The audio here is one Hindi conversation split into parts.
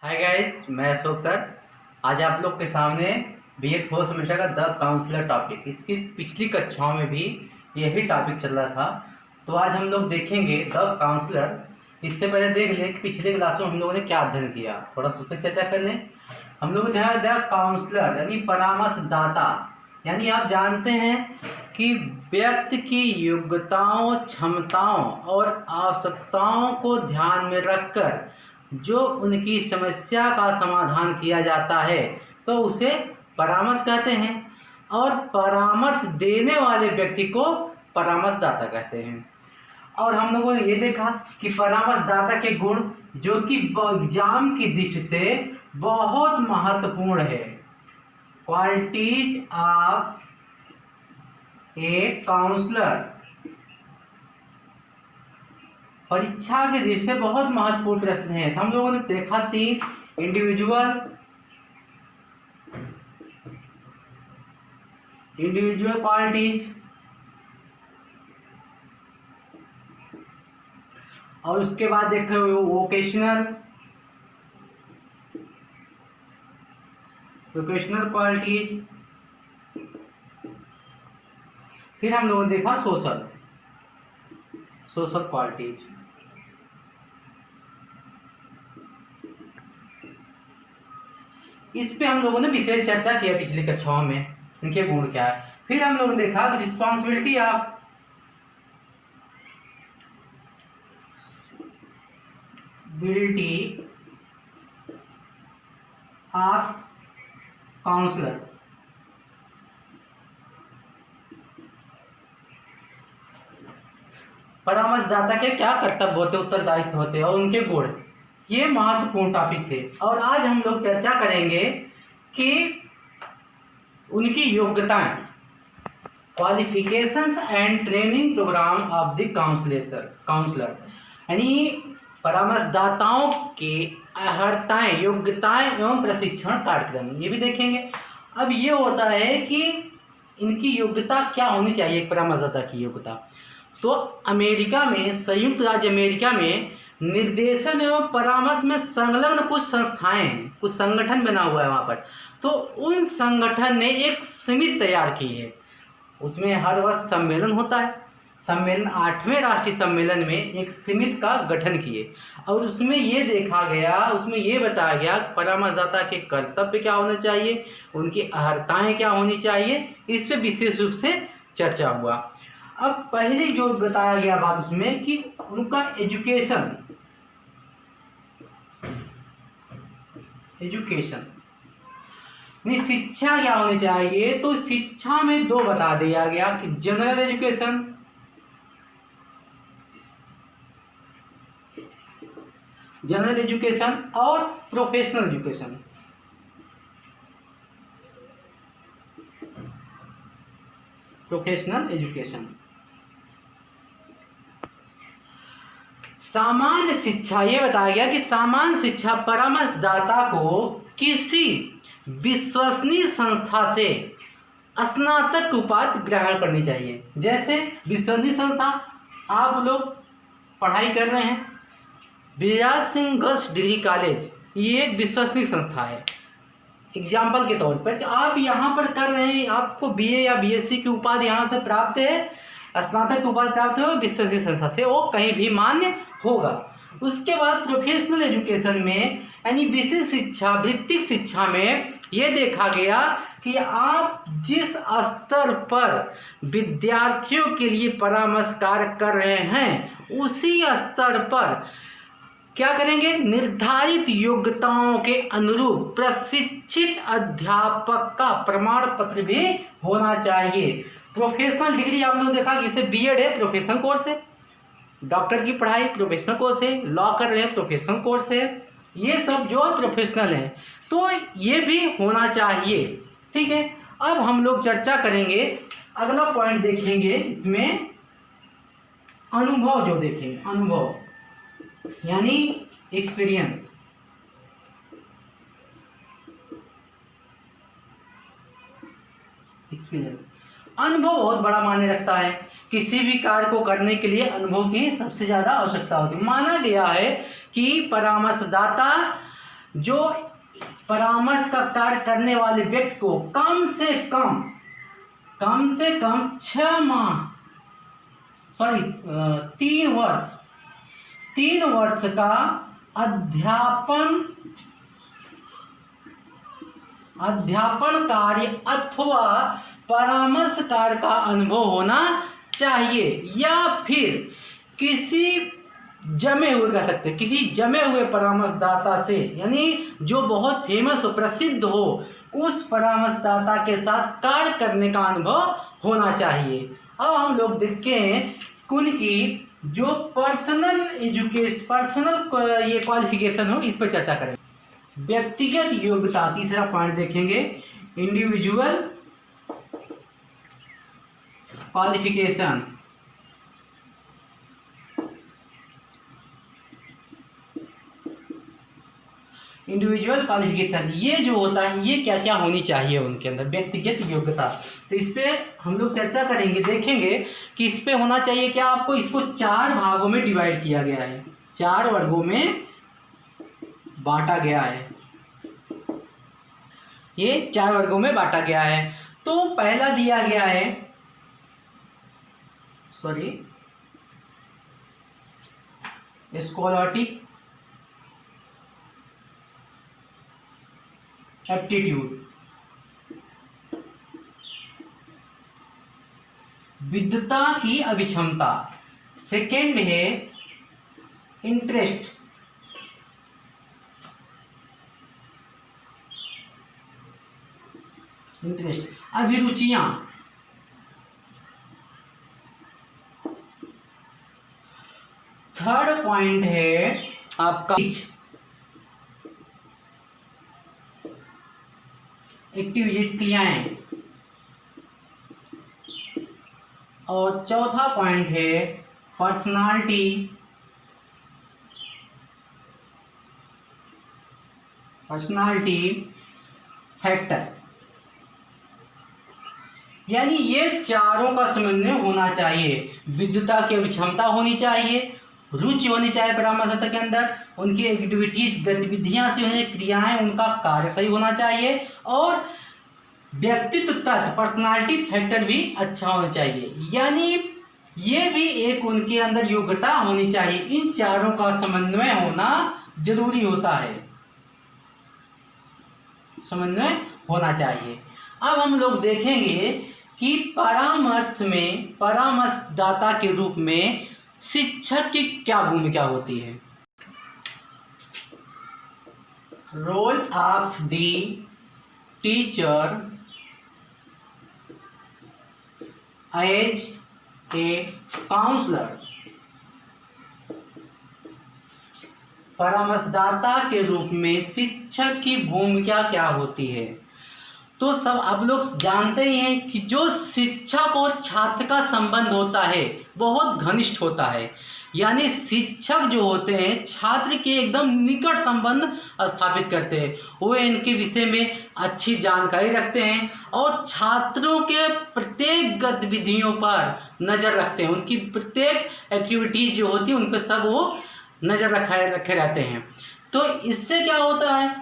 हाय गाइस, मैं अशोक सर। आज आप लोग के सामने बीएड फोर्थ सेमेस्टर का द काउंसलर टॉपिक, इसकी पिछली कक्षाओं में भी यही टॉपिक चल रहा था। तो आज हम लोग देखेंगे द काउंसलर। इससे पहले देख लें कि पिछले क्लासों में हम लोगों ने क्या अध्ययन किया, थोड़ा उस पर चर्चा कर लें। हम लोग ने द काउंसलर यानी परामर्शदाता, यानी आप जानते हैं कि व्यक्ति की योग्यताओं, क्षमताओं और आवश्यकताओं को ध्यान में रखकर जो उनकी समस्या का समाधान किया जाता है तो उसे परामर्श कहते हैं, और परामर्श देने वाले व्यक्ति को परामर्शदाता कहते हैं। और हम लोगों ने ये देखा कि परामर्शदाता के गुण जो कि एग्जाम की दृष्टि से बहुत महत्वपूर्ण है। क्वालिटीज ऑफ ए काउंसलर परीक्षा के दृष्टि से बहुत महत्वपूर्ण प्रश्न है। हम लोगों ने देखा 3 इंडिविजुअल क्वालिटीज, और उसके बाद देखे वोकेशनल क्वालिटीज, फिर हम लोगों ने देखा सोशल क्वालिटीज। इस पे हम लोगों ने विशेष चर्चा किया पिछली कक्षाओं में, इनके गुण क्या है। फिर हम लोगों ने देखा रिस्पॉन्सिबिलिटी ऑफ काउंसलर। परामर्शदाता के क्या कर्तव्य होते, उत्तरदायित्व होते और उनके गुण, ये महत्वपूर्ण टॉपिक थे। और आज हम लोग चर्चा करेंगे कि उनकी योग्यताएं, qualifications and training programme of the counsellor, यानी परामर्शदाताओं के अर्हताएं, योग्यताएं एवं प्रशिक्षण कार्यक्रम, ये भी देखेंगे। अब ये होता है कि इनकी योग्यता क्या होनी चाहिए, एक परामर्शदाता की योग्यता। तो अमेरिका में, संयुक्त राज्य अमेरिका में निर्देशन एवं परामर्श में संलग्न कुछ संस्थाएं हैं, कुछ संगठन बना हुआ है वहाँ पर। तो उन संगठन ने एक समिति तैयार की है। उसमें हर वर्ष सम्मेलन होता है। सम्मेलन 8वें राष्ट्रीय सम्मेलन में एक समिति का गठन किए, और उसमें ये देखा गया, उसमें ये बताया गया परामर्शदाता के कर्तव्य क्या होने चाहिए, उनकी अर्हताएं क्या होनी चाहिए, इस पर विशेष रूप से चर्चा हुआ। अब पहले जो बताया गया बात उसमें कि उनका एजुकेशन शिक्षा क्या होनी चाहिए। तो शिक्षा में 2 बता दिया गया कि जनरल एजुकेशन और प्रोफेशनल एजुकेशन। सामान्य शिक्षा, ये बताया गया कि सामान्य शिक्षा परामर्शदाता को किसी विश्वसनीय संस्था से स्नातक उपाधि ग्रहण करनी चाहिए। जैसे विश्वसनीय संस्था, आप लोग पढ़ाई कर रहे हैं, विराज सिंह गर्ल्स डिग्री कॉलेज, ये एक विश्वसनीय संस्था है। एग्जाम्पल के तौर पर आप यहाँ पर कर रहे हैं, आपको BA या BSc की उपाधि यहाँ से प्राप्त है, स्नातक उपाधि प्राप्त हो विश्वसनीय संस्था से, वो कहीं भी मान्य होगा। उसके बाद प्रोफेशनल एजुकेशन में, यानी विशेष शिक्षा, वृत्तिक शिक्षा में ये देखा गया कि आप जिस स्तर पर विद्यार्थियों के लिए परामर्श कार्य कर रहे हैं उसी स्तर पर क्या करेंगे, निर्धारित योग्यताओं के अनुरूप प्रशिक्षित अध्यापक का प्रमाण पत्र भी होना चाहिए। प्रोफेशनल डिग्री आप लोगों ने देखा कि इसे BEd है, प्रोफेशनल कोर्स है। डॉक्टर की पढ़ाई प्रोफेशनल कोर्स है, लॉ कर रहे हैं प्रोफेशनल कोर्स है, ये सब जो प्रोफेशनल है, तो ये भी होना चाहिए। ठीक है, अब हम लोग चर्चा करेंगे, अगला पॉइंट देखेंगे इसमें अनुभव, जो देखेंगे अनुभव यानी एक्सपीरियंस। अनुभव बहुत बड़ा मायने रखता है। किसी भी कार्य को करने के लिए अनुभव की सबसे ज़्यादा आवश्यकता होती है। माना गया है कि परामर्शदाता जो परामर्श का कार्य करने वाले व्यक्ति को कम से कम 3 वर्ष का अध्यापन कार्य अथवा परामर्श कार्य का अनुभव होना चाहिए, या फिर किसी जमे हुए परामर्शदाता से, यानी जो बहुत फेमस हो, प्रसिद्ध हो, उस परामर्शदाता के साथ कार्य करने का अनुभव होना चाहिए। अब हम लोग देखते हैं उनकी जो पर्सनल ये क्वालिफिकेशन हो, इस पर चर्चा करें। व्यक्तिगत योग्यता, तीसरा पॉइंट देखेंगे, इंडिविजुअल क्वालिफिकेशन। ये जो होता है, ये क्या क्या होनी चाहिए उनके अंदर, व्यक्तिगत योग्यता। तो इस पे हम लोग चर्चा करेंगे, देखेंगे कि इस पे होना चाहिए क्या। आपको इसको 4 भागों में डिवाइड किया गया है, 4 वर्गों में बांटा गया है। ये 4 वर्गों में बांटा गया है। तो पहला दिया गया है, स्कॉलर्टिक एप्टीट्यूड, विद्वता की अभिक्षमता। सेकेंड है इंटरेस्ट, अभिरुचियां। थर्ड पॉइंट है आपका एक्टिविटी, क्रियाएं। और चौथा पॉइंट है पर्सनालिटी फैक्टर। यानी ये चारों का समन्वय होना चाहिए। विद्वता की क्षमता होनी चाहिए, रुचि होनी चाहिए परामर्शदाता के अंदर, उनकी एक्टिविटीज गतिविधियां से होनी, क्रियाएं, उनका कार्य सही होना चाहिए, और व्यक्तित्व तत्व पर्सनालिटी फैक्टर भी अच्छा होना चाहिए। यानी ये भी एक उनके अंदर योग्यता होनी चाहिए। इन चारों का समन्वय होना जरूरी होता है, समन्वय होना चाहिए। अब हम लोग देखेंगे कि परामर्शदाता के रूप में शिक्षक की क्या भूमिका होती है। Role of the teacher as a counsellor. परामर्शदाता के रूप में शिक्षक की भूमिका क्या होती है। तो सब आप लोग जानते ही हैं कि जो शिक्षक और छात्र का संबंध होता है बहुत घनिष्ठ होता है। यानी शिक्षक जो होते हैं छात्र के एकदम निकट संबंध स्थापित करते हैं, वो इनके विषय में अच्छी जानकारी रखते हैं और छात्रों के प्रत्येक गतिविधियों पर नज़र रखते हैं, उनकी प्रत्येक एक्टिविटीज जो होती है उन पर सब वो नज़र रखे रहते हैं। तो इससे क्या होता है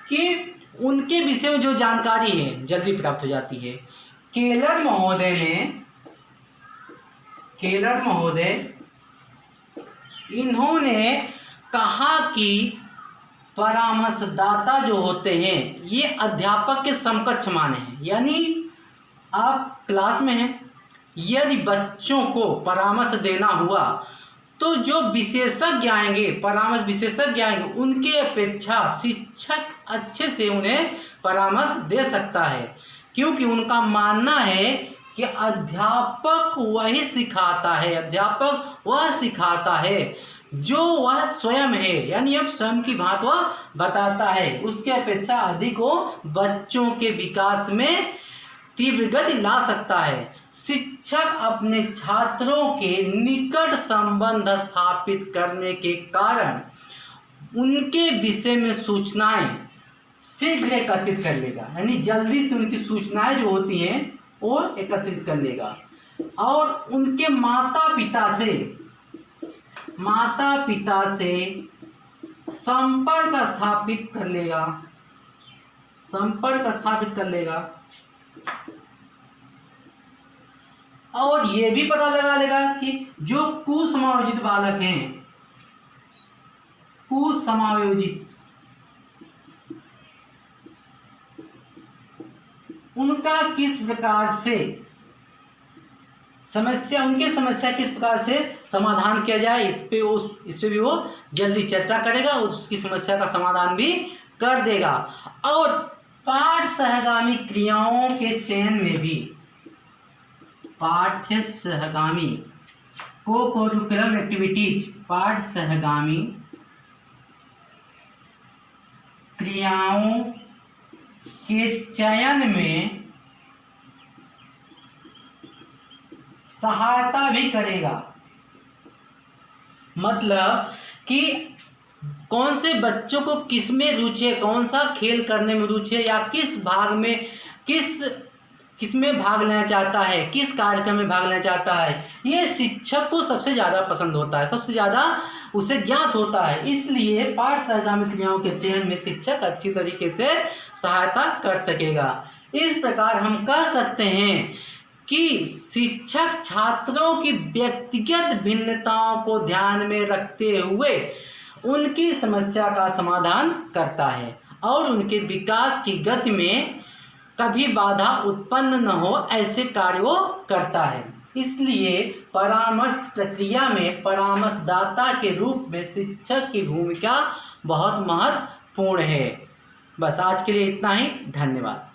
कि उनके विषय में जो जानकारी है जल्दी प्राप्त हो जाती है। केलर महोदय इन्होंने कहा कि परामर्शदाता जो होते हैं ये अध्यापक के समकक्ष माने हैं। यानी आप क्लास में हैं, यदि बच्चों को परामर्श देना हुआ तो जो विशेषज्ञ आएंगे, परामर्श विशेषज्ञ आएंगे, उनके अपेक्षा शिक्षक अच्छे से उन्हें परामर्श दे सकता है, क्योंकि उनका मानना है कि अध्यापक वही सिखाता है जो वह स्वयं है। यानी अब स्वयं की बात वह बताता है, उसके अपेक्षा अधिक वो बच्चों के विकास में तीव्र गति ला सकता है। शिक्षक अपने छात्रों के निकट संबंध स्थापित करने के कारण उनके विषय में सूचनाएं शीघ्र एकत्रित कर लेगा, यानी जल्दी से उनकी सूचनाएं जो होती हैं वो एकत्रित कर लेगा और उनके माता पिता से संपर्क स्थापित कर लेगा, संपर्क स्थापित कर लेगा और ये भी पता लगा लेगा कि जो कुसमायोजित बालक हैं, कुसमायोजित, उनका किस प्रकार से समस्या, उनकी समस्या किस प्रकार से समाधान किया जाए, इस पे भी वो जल्दी चर्चा करेगा और उसकी समस्या का समाधान भी कर देगा। और पाठ सहगामी क्रियाओं के चयन में भी, पाठ्य सहगामी को-करिकुलम एक्टिविटीज, पाठ सहगामी क्रियाओं के चयन में सहायता भी करेगा। मतलब कि कौन से बच्चों को किस में रुचि है, कौन सा खेल करने में रुचि है, या किस भाग में किस में भाग लेना चाहता है, किस कार्यक्रम में भाग लेना चाहता है, ये शिक्षक को सबसे ज़्यादा पसंद होता है, सबसे ज़्यादा उसे ज्ञात होता है। इसलिए पाठ सहगामी क्रियाओं के चयन में शिक्षक अच्छी तरीके से सहायता कर सकेगा। इस प्रकार हम कह सकते हैं कि शिक्षक छात्रों की व्यक्तिगत भिन्नताओं को ध्यान में रखते हुए उनकी समस्या का समाधान करता है और उनके विकास की गति में कभी बाधा उत्पन्न न हो, ऐसे कार्य वो करता है। इसलिए परामर्श प्रक्रिया में परामर्शदाता के रूप में शिक्षक की भूमिका बहुत महत्वपूर्ण है। बस आज के लिए इतना ही, धन्यवाद।